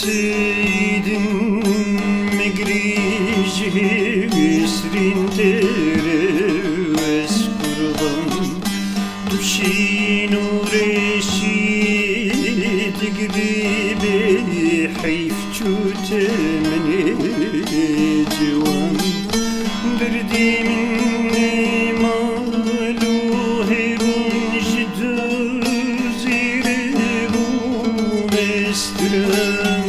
سيد مقريجي يسرين ترس قربان تشين ورشيد قريبي حيف جوت من جوان بردي مني مالو هيرون جدو زيرو مسترم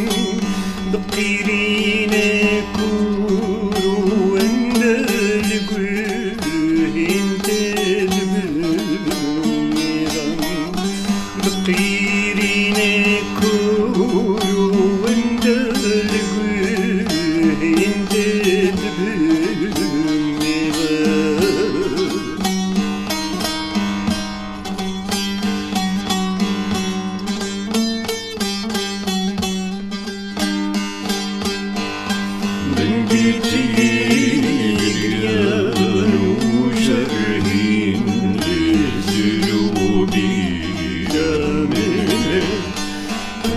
بقيرين كورو واندلقوه انت دبميران بقيرين كورو واندلقوه انت دبميران من بيتيان وجرهين لزلوبي دامن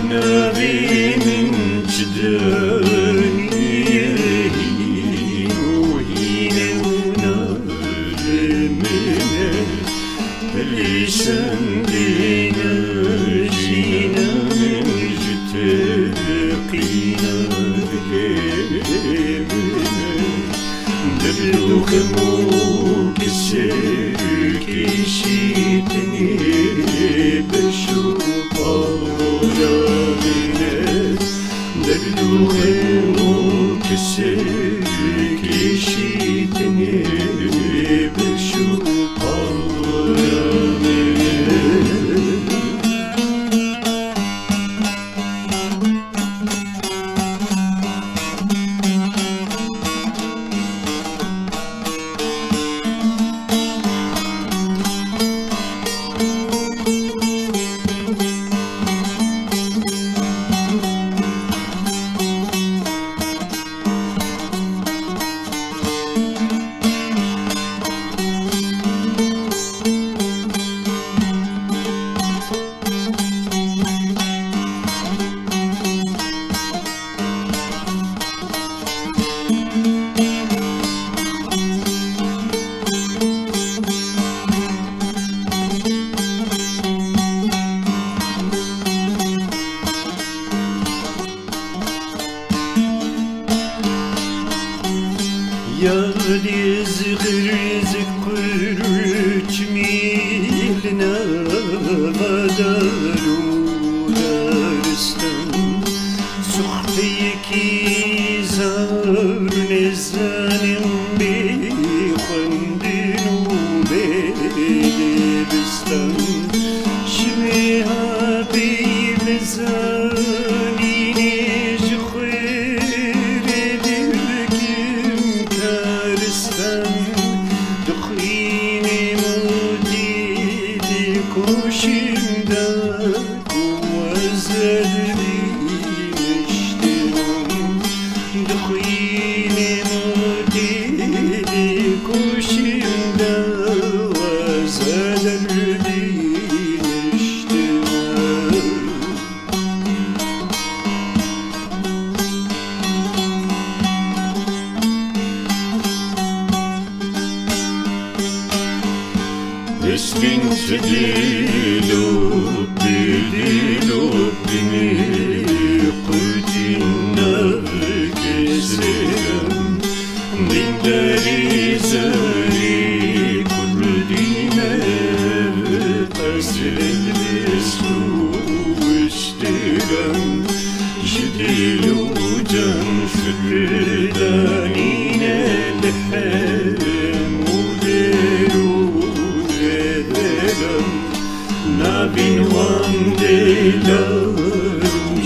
نابي من جداني يهين وهين ونالمن لسان دينا جينا من جتاقينا دبلو خمو كسر كيشيتني بشو طاولا منا دبلو خمو كسر كيشيتني بشو طاولا منا يالي زغرزك قرش ميلنا غدارو دارستان سختيكي زار نزانم بخندنو بدبستان شميها بلزاني نجخير دلكم دخين موديد كوشندك وزدني مشترون دخين موديد كوشندك وزدني مشترون Esrin sedilop beni kudina keserim min dari zari kudine asrel meslu isterim jdilu can şükredanine lehem uderu Nabin vandelarım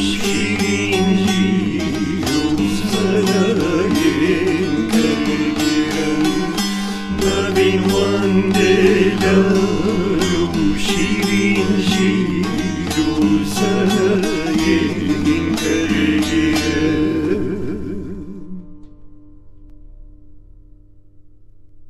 şirin jirum zanayin gergiren Nabin vandelarım şirin